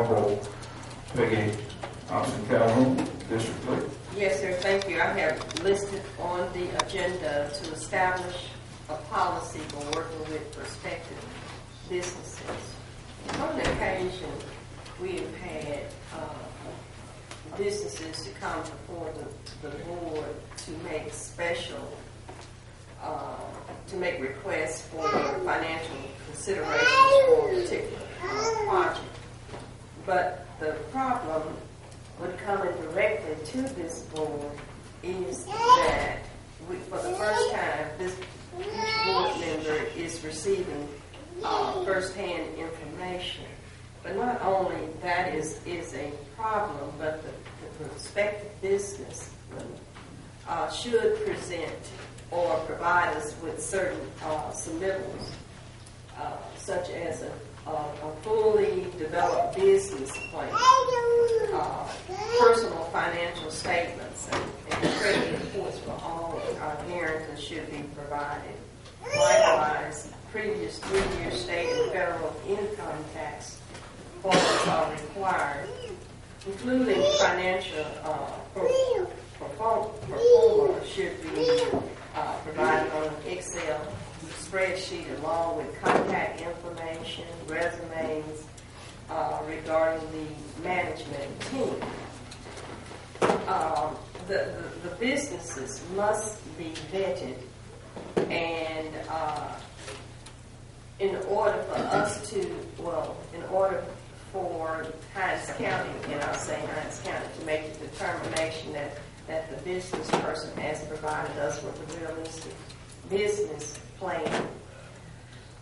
Peggy Calhoun, District 3. Yes, sir. Thank you. I have listed on the agenda to establish a policy for working with prospective businesses. On the occasion, we have had businesses to come before the board to make to make requests for financial considerations for a particular project. But the problem with coming directly to this board is that for the first time, this board member is receiving first-hand information. But not only that is a problem, but the prospective business should present or provide us with certain submittals, such as a fully developed business plan, personal financial statements, and credit reports for all guarantors should be provided. Likewise, previous 3-year state and federal income tax forms are required, including financial performer should be provided on an Excel spreadsheet along with contact information, resumes regarding the management team. The businesses must be vetted, and in order for Hinds County, and I'll say Hinds County, to make the determination that the business person has provided us with a realistic business plan.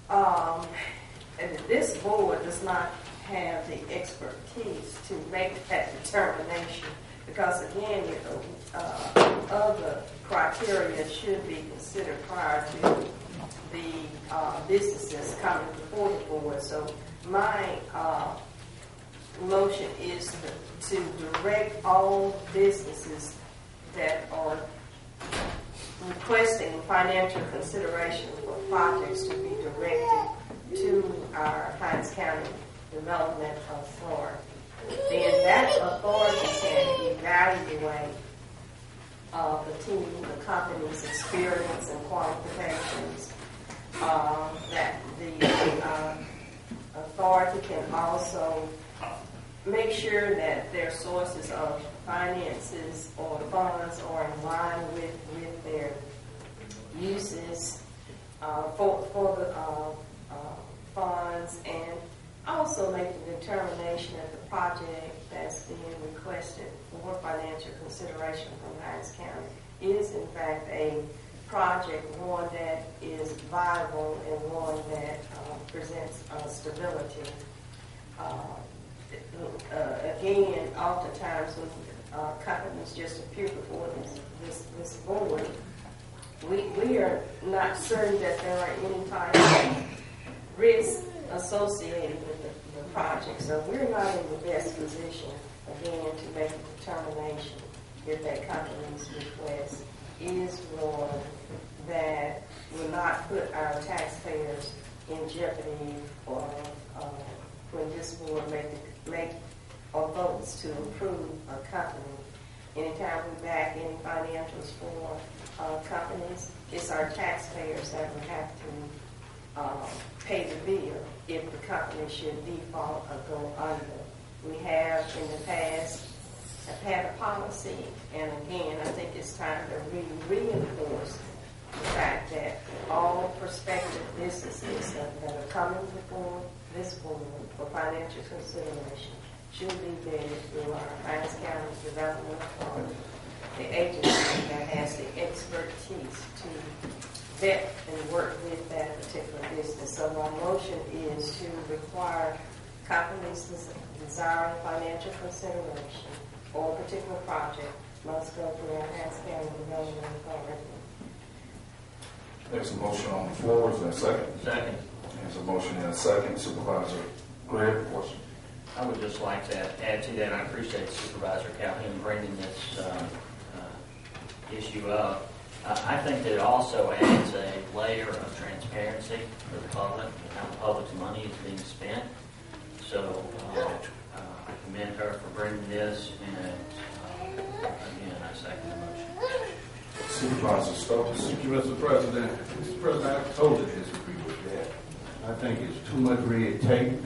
And this board does not have the expertise to make that determination because, again, other criteria should be considered prior to the businesses coming before the board. So my motion is to direct all businesses that are requesting financial consideration for projects to be directed to our Hinds County Development Authority. Then that authority can evaluate the team, the company's experience and qualifications. That the authority can also make sure that their sources of finances or funds are in line with their uses for the funds, and also make the determination that the project that's being requested for financial consideration from Hinds County is in fact a project, one that is viable and one that presents stability. Again, oftentimes when companies just appear before this board, we are not certain that there are any type of risks associated with the project. So we're not in the best position, again, to make a determination if that company's request is one that will not put our taxpayers in jeopardy, or when this board make or votes to approve a company. Anytime we back any financials for companies, it's our taxpayers that would have to pay the bill if the company should default or go under. We have in the past had a policy, and again, I think it's time to really reinforce the fact that all prospective businesses that are coming before this board for financial consideration should be vetted through our Hinds County Development Authority, the agency that has the expertise to vet and work with that particular business. So my motion is to require companies desiring financial consideration for a particular project must go through our Hinds County Development Authority. There's a motion on the floor. Is there a second? Second. There's a motion and a second. Supervisor Greg, question. I would just like to add to that. I appreciate Supervisor Calhoun bringing this issue up. I think that it also adds a layer of transparency for the public and how the public's money is being spent. So this, and again, I second the motion. Supervisor Stokes. Thank you, Mr. President. Mr. President, I totally disagree with that. I think it's too much red tape.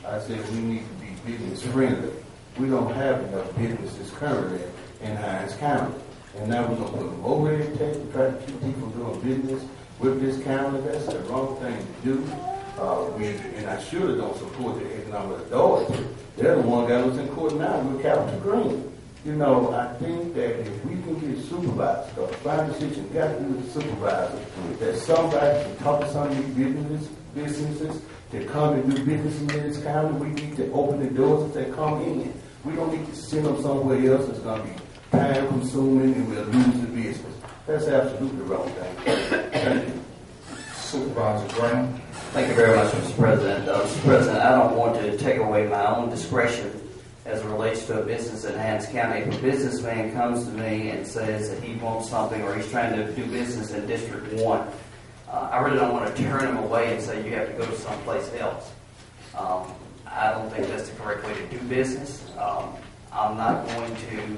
I said we need to be business friendly. We don't have enough businesses currently in Hinds County. And now we're going to put more red tape to try to keep people doing business with this county. That's the wrong thing to do. And I surely don't support the economic authority. They're the one that was in court now with Captain Green. You know, I think that if we can get supervisors, the final decision got to do with the supervisor, that somebody can talk to some of these businesses to come and do business in this county. We need to open the doors as they come in. We don't need to send them somewhere else that's going to be time consuming and we'll lose the business. That's absolutely the wrong thing. Thank you. Supervisor Graham. Thank you very much, Mr. President. Mr. President, I don't want to take away my own discretion as it relates to a business in Hinds County. If a businessman comes to me and says that he wants something or he's trying to do business in District 1, I really don't want to turn him away and say you have to go to someplace else. I don't think that's the correct way to do business. I'm not going to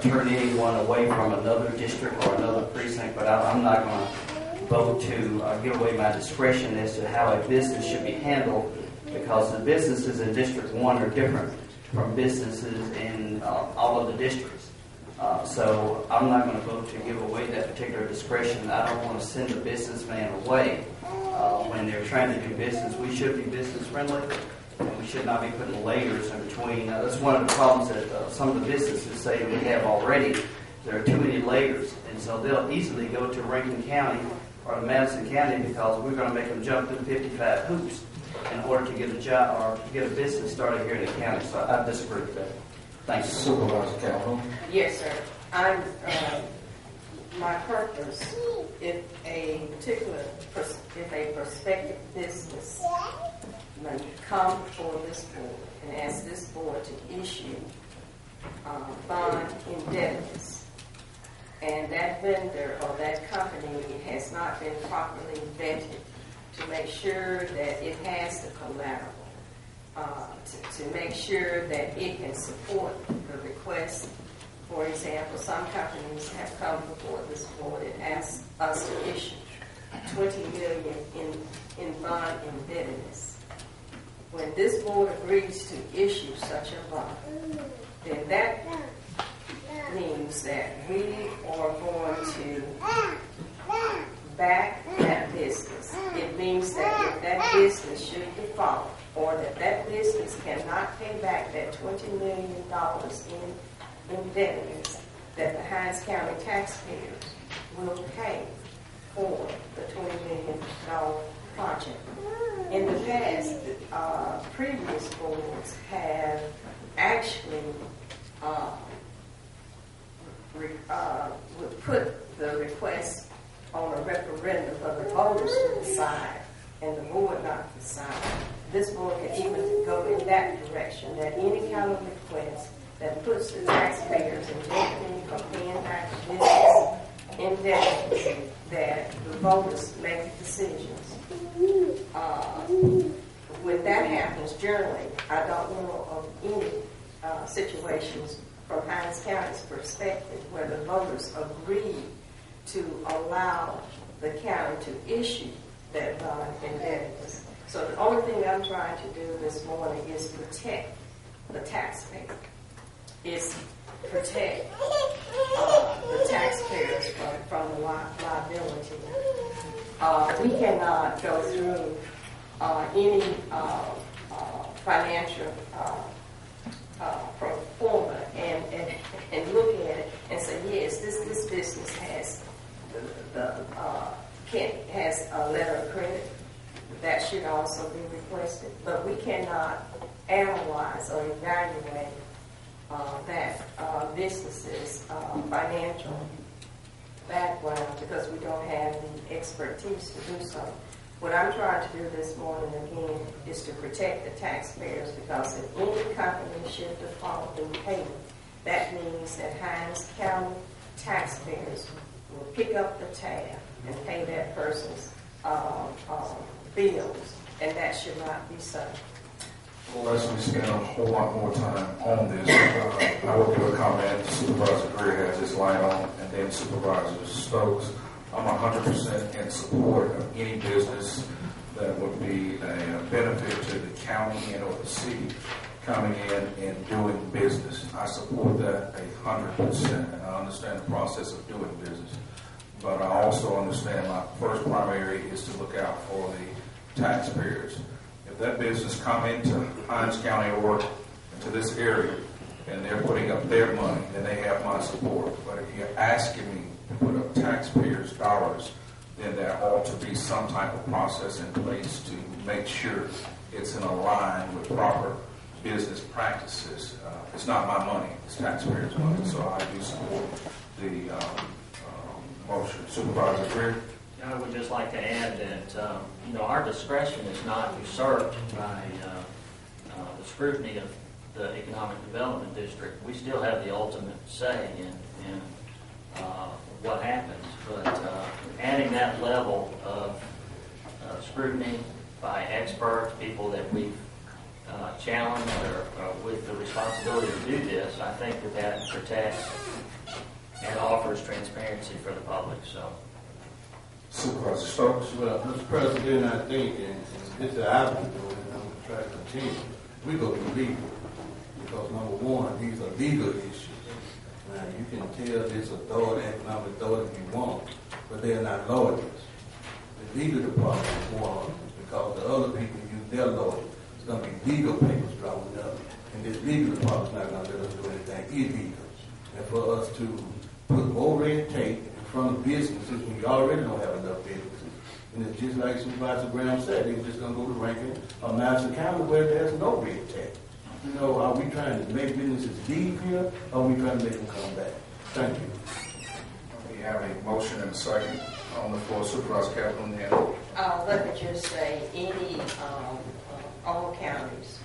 turn anyone away from another district or another precinct, but I'm not going to vote to give away my discretion as to how a business should be handled, because the businesses in District 1 are different from businesses in all of the districts. So I'm not going to vote to give away that particular discretion. I don't want to send a businessman away when they're trying to do business. We should be business friendly, and we should not be putting layers in between. That's one of the problems that some of the businesses say that we have already. There are too many layers, and so they'll easily go to Rankin County or Madison County because we're going to make them jump through 55 hoops in order to get a job or to get a business started here in the county. So I disagree with that. Thank you. Supervisor Calhoun. Yes, sir. My purpose, if a prospective business may come before this board and ask this board to issue bond indebtedness, and that vendor or that company has not been properly vetted to make sure that it has the collateral, to make sure that it can support the request. For example, some companies have come before this board and asked us to issue $20 million in bond indebtedness. When this board agrees to issue such a bond, then that means that we are going to back that business. It means that if that business should default, or that business cannot pay back that $20 million in indebtedness, that the Hinds County taxpayers will pay for the $20 million project. In the past, previous boards have actually would put the request on a referendum for the voters to decide and the board not to decide. This board can even go in that direction, that any kind of request that puts the taxpayers in jeopardy from paying back the business indebtedness, that the voters make decisions. When that happens, generally, I don't know of any situations from Hinds County's perspective where the voters agree to allow the county to issue that bond indebtedness. So the only thing I'm trying to do this morning is protect the taxpayer. Is protect the taxpayers from the liability. We cannot go through any financial pro forma and look at it and say, yes, this business has has a letter of credit. That should also be requested. But we cannot analyze or evaluate that business's financial background because we don't have the expertise to do so. What I'm trying to do this morning, again, is to protect the taxpayers, because if any company should default in payment, that means that Hinds County taxpayers will pick up the tab and pay that person's bills, and that should not be so. Lest we spend a whole lot more time on this, I will give a comment. Supervisor Greer has his light on, and then Supervisor Stokes. I'm 100% in support of any business that would be a benefit to the county and or the city coming in and doing business. I support that 100%, and I understand the process of doing business. But I also understand my first primary is to look out for the taxpayers. If that business come into Hinds County or into this area and they're putting up their money, then they have my support. But if you're asking me to put up taxpayers' dollars, then there ought to be some type of process in place to make sure it's in line with proper business practices. It's not my money, it's taxpayers' money, so I do support the motion. Supervisor Greer? I would just like to add that, our discretion is not usurped by the scrutiny of the Economic Development District. We still have the ultimate say in what happens, but adding that level of scrutiny by experts, people that we've challenged or with the responsibility to do this, I think that protects and offers transparency for the public. So, Supervisor Stokes? Well, Mr. President, I think, and this is how I've been doing, and I'm going to try to continue, we go through legal. Because number one, these are legal issues. Now, you can tell this authority, economic authority if you want, but they are not lawyers. The legal department is one, because the other people use their lawyers. It's going to be legal papers drawn up, and this legal department is not going to let us do anything illegal. And for us to put more red tape in front of businesses when you already don't have enough businesses, and it's just like Supervisor Graham said, they're just going to go to Rankin or Madison County where there's no red tape. Are we trying to make businesses leave here, or are we trying to make them come back? Thank you. We have a motion and a second on the floor. Supervisor Kaplan, Let me just say, all counties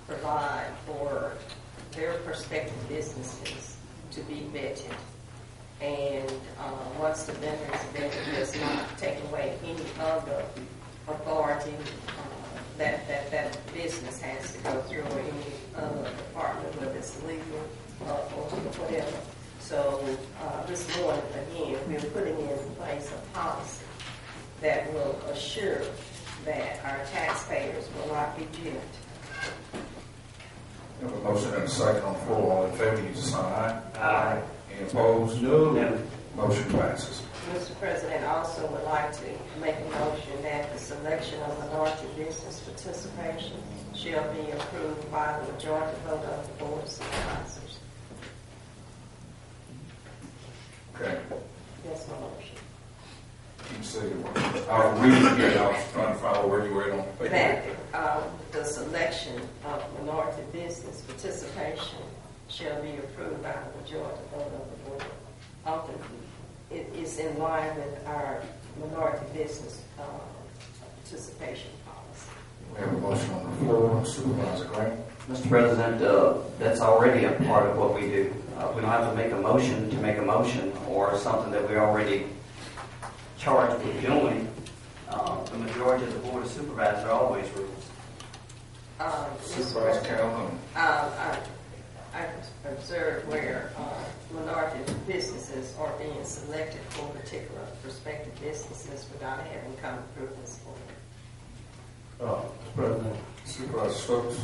provide for their prospective businesses to be vetted. And once the vendor is vetted, does not take away any other authority that business has to go through, or any other department, whether it's legal or whatever. So this morning, again, we're putting in place a policy that will assure that our taxpayers will not be gypped. we have a motion and a second on the floor. All in favor, use the sign aye. Aye. Any opposed? No. Motion passes. Mr. President, I also would like to make a motion that the selection of minority business participation shall be approved by the majority vote of the Board of Supervisors. Okay. That's my motion. Keep saying it. I'll read it again. I was trying to follow where you were on the That the selection of minority business participation shall be approved by the majority vote of the Board. It is in line with our minority business participation policy. We have a motion on the floor. Supervisor Graham? Mr. President, that's already a part of what we do. We don't have to make a motion to make a motion or something that we're already charged with doing. The majority of the Board of Supervisors always rules. Supervisor Calhoun? I observed where minority businesses are being selected for particular prospective businesses without having come through this board. Mr. President. Supervisor Stokes?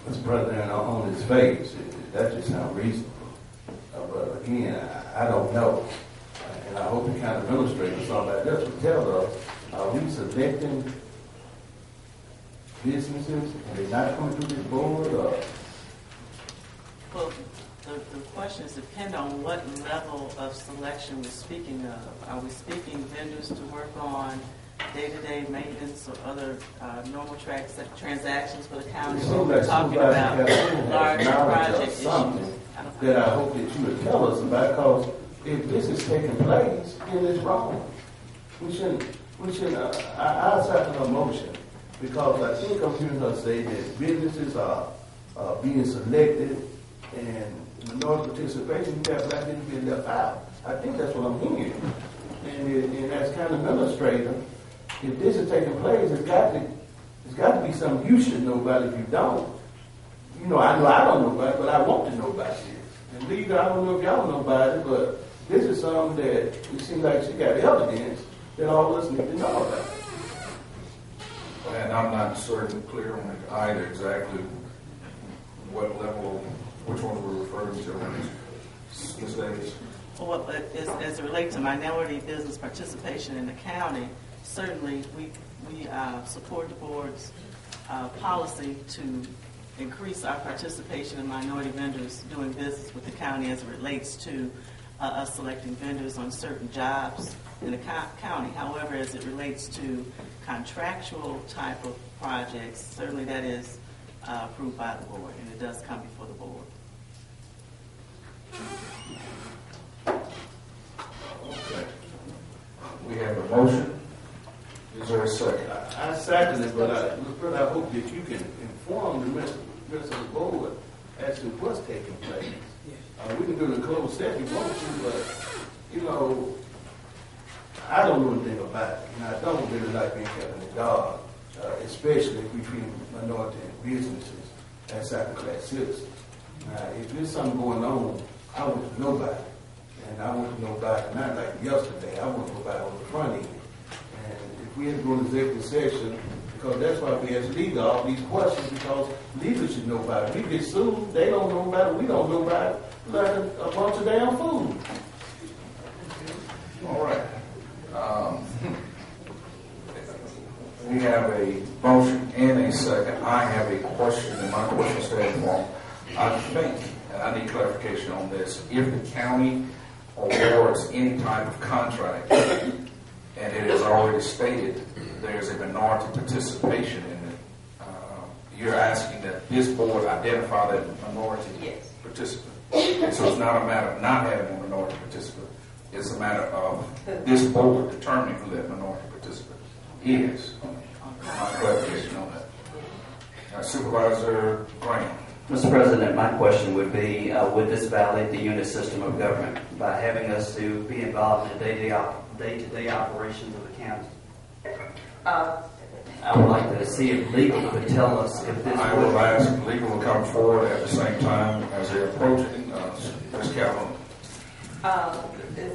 Mr. President, on his face, that just sounds reasonable. But again, I don't know. And I hope the county administrator or something like this will tell us, are we selecting businesses and they're not coming through this board? Or? Well, the questions depend on what level of selection we're speaking of. Are we speaking vendors to work on day-to-day maintenance or other normal transactions for the county? Or we're talking about large project issues? That I hope that you would tell us about, because if this is taking place, then it's wrong. We shouldn't, I second her motion, because I think I'm hearing her say that businesses are being selected and minority participation, you have black people being left out. I think that's what I'm hearing. And as county administrator, if this is taking place, it's got to be something you should know about. If you don't, I know I don't know about it, but I want to know about this. And leader, I don't know if y'all know about it, but this is something that it seems like she got evidence that all of us need to know about. And I'm not certain clear on it either exactly what level, which one we're referring to. Ms. Davis. Well, as it relates to minority business participation in the county, certainly we support the board's policy to increase our participation in minority vendors doing business with the county as it relates to us selecting vendors on certain jobs in the county. However, as it relates to contractual type of projects, certainly that is approved by the board, and it does come before the board. Okay. We have a motion. Is there a second? I second it, but I hope that you can inform the rest of the board as to what's taking place. We can do it in closed session if you want to, but, I don't know anything about it. And I don't really like being kept in the dark, especially if we treat minority businesses as second-class citizens. Now, if there's something going on, I want to know about it. And I want to know about it not like yesterday. I want to know about it on the front end. And if we have to go to executive session, because that's why we ask legal all these questions, because legal should know about it. We get sued, they don't know about it, we don't know about it. Like a bunch of damn fools. All right. We have a motion and a second. I have a question, and my question stands for, I think, and I need clarification on this, if the county awards any type of contract, and it is already stated there's a minority participation in it, you're asking that this board identify that minority participant. And so it's not a matter of not having a minority participant. It's a matter of this board determining who that minority participant is. My clarification on that. Supervisor Graham. Mr. President, my question would be, would this violate the unit system of government by having us to be involved in the day-to-day operations of the county? I would like to see if legal could tell us if this I will ask legal to come forward at the same time as they're approaching. Ms. Calhoun.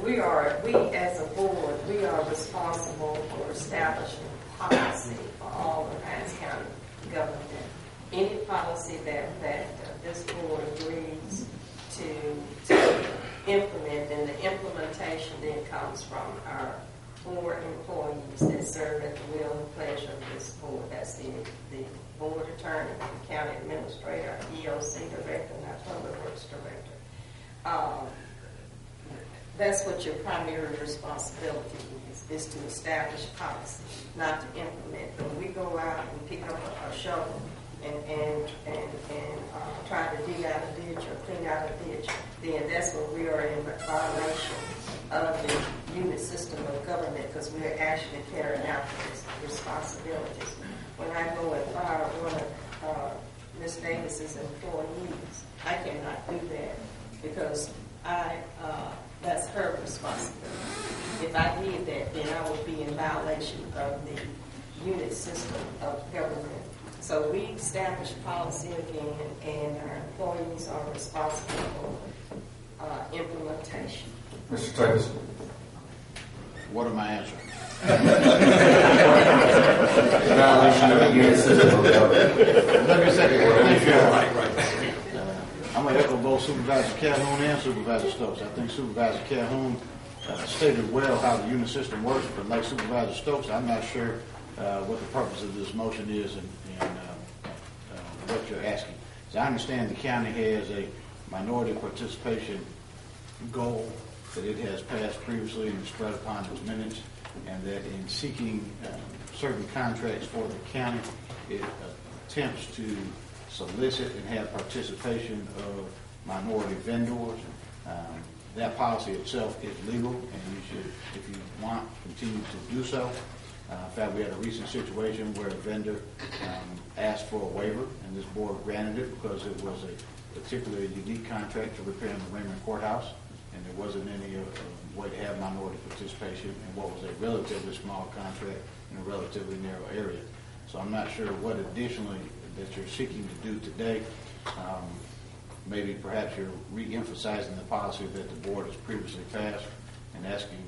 We as a board, we are responsible for establishing policy for all of Hinds County government. Any policy that this board agrees to implement, and the implementation then comes from our board employees that serve at the will and pleasure of this board. That's the board attorney, the county administrator, EOC director, and our public works director. That's what your primary responsibility is to establish policy, not to implement. When we go out and pick up a shovel and try to dig out a ditch or clean out a ditch, then that's when we are in violation of the unit system of government, because we are actually carrying out those responsibilities. When I go and fire one of Ms. Davis's employees, I cannot do that because that's her responsibility. If I did that, then I would be in violation of the unit system of government. So we establish policy again, and our employees are responsible for implementation. Mr. Davis. What am I answering? violation of the unit system of government? Let me say it. Right. I'm going to echo both Supervisor Calhoun and Supervisor Stokes. I think Supervisor Calhoun stated well how the unit system works, but like Supervisor Stokes, I'm not sure what the purpose of this motion is and what you're asking. As I understand, the county has a minority participation goal that it has passed previously and spread upon its minutes, and that in seeking certain contracts for the county, it attempts to solicit and have participation of minority vendors. That policy itself is legal, and you should, if you want, continue to do so. In fact, we had a recent situation where a vendor asked for a waiver, and this board granted it because it was a particularly unique contract to repair the Raymond Courthouse, and there wasn't any way to have minority participation in what was a relatively small contract in a relatively narrow area. So I'm not sure what additionally that you're seeking to do today. Maybe perhaps you're re-emphasizing the policy that the board has previously passed and asking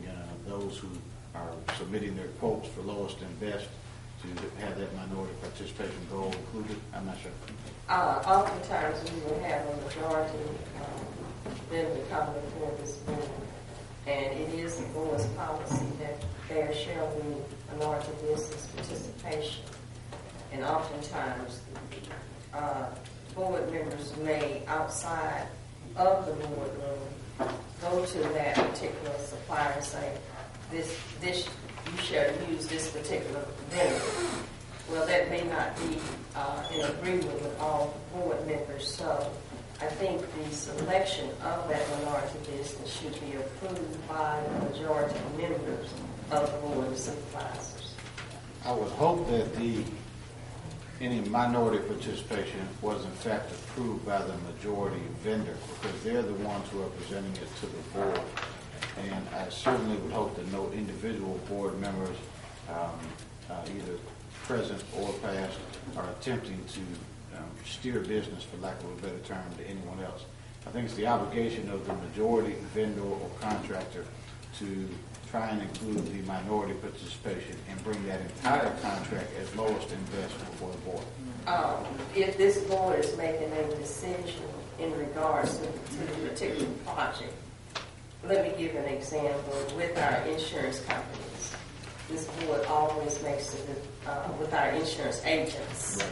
those who are submitting their quotes for lowest and best to have that minority participation goal included. I'm not sure. Oftentimes we will have a majority vendor come before this board, and it is the board's policy that there shall be minority business participation. And oftentimes, board members may, outside of the boardroom, go to that particular supplier and say, this you shall use this particular vendor. Well, that may not be in agreement with all board members, so I think the selection of that minority business should be approved by the majority of members of the board of supervisors. I would hope that any minority participation was in fact approved by the majority vendor, because they're the ones who are presenting it to the board. And I certainly would hope that no individual board members, either present or past, are attempting to steer business, for lack of a better term, to anyone else. I think it's the obligation of the majority vendor or contractor to try and include the minority participation and bring that entire contract as lowest and best before the board. If this board is making a decision in regards to the particular project, let me give an example. With our insurance companies, this board always makes it, with our insurance agents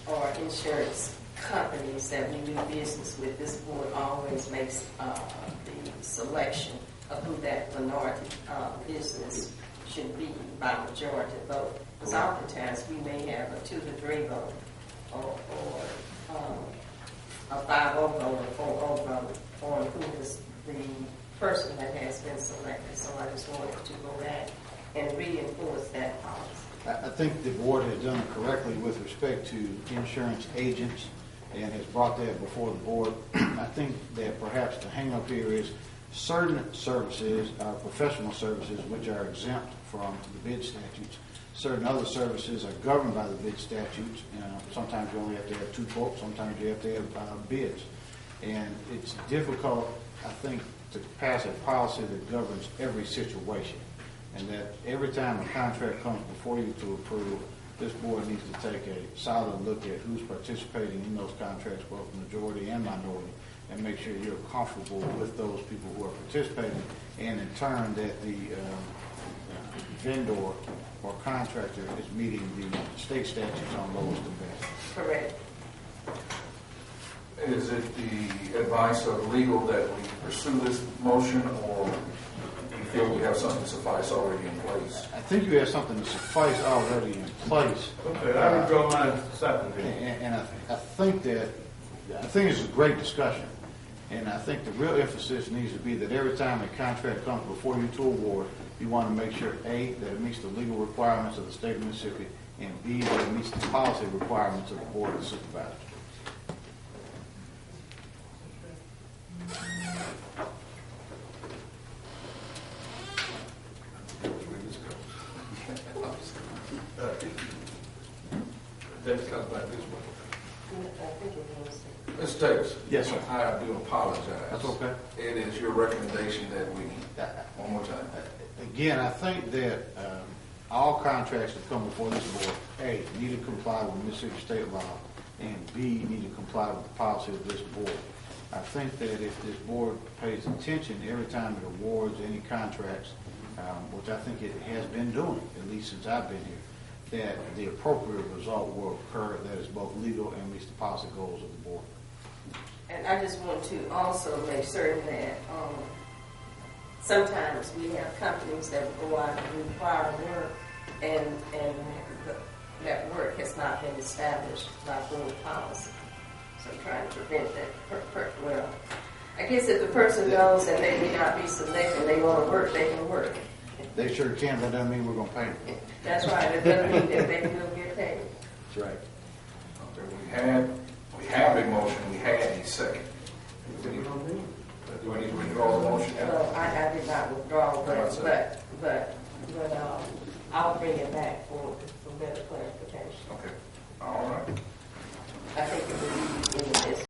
or insurance companies that we do business with, this board always makes the selection of who that minority business should be by majority vote. Because oftentimes we may have a 2-3 vote or a 5-0 vote or 4-0 vote on who is the person that has been selected. So I just wanted to go back and reinforce that policy. I think the board has done it correctly with respect to insurance agents and has brought that before the board. I think that perhaps the hang-up here is certain services, professional services, which are exempt from the bid statutes. Certain other services are governed by the bid statutes. Sometimes you only have to have 2 quotes, sometimes you have to have bids. And it's difficult, I think, to pass a policy that governs every situation. And that every time a contract comes before you to approve, this board needs to take a solid look at who's participating in those contracts, both majority and minority, and make sure you're comfortable with those people who are participating, and in turn that the vendor or contractor is meeting the state statutes on lowest and best. Correct. Is it the advice of legal that we pursue this motion, or do you feel we have something to suffice already in place? I think you have something to suffice already in place. Okay, I withdraw my second here. And I think it's a great discussion. And I think the real emphasis needs to be that every time a contract comes before you to award, you want to make sure, A, that it meets the legal requirements of the state of Mississippi, and B, that it meets the policy requirements of the Board of Supervisors. Mr. Davis. Yes, sir. I do apologize. That's okay. It is your recommendation that we, one more time. Again, I think that all contracts that come before this board, A, need to comply with Mississippi state law, and B, need to comply with the policy of this board. I think that if this board pays attention every time it awards any contracts, which I think it has been doing, at least since I've been here, that the appropriate result will occur that is both legal and meets the policy goals of the board. And I just want to also make certain that sometimes we have companies that go out and require work, and that work has not been established by board policy. So I'm trying to prevent that. Well, I guess if the person knows that they may not be selected, they want to work, they can work. They sure can, but that doesn't mean we're going to pay them. That's right. It doesn't mean that they will get paid. That's right. Okay, we have a motion, we had a second. Do I need to withdraw the motion? Well, I did not withdraw, but I All right.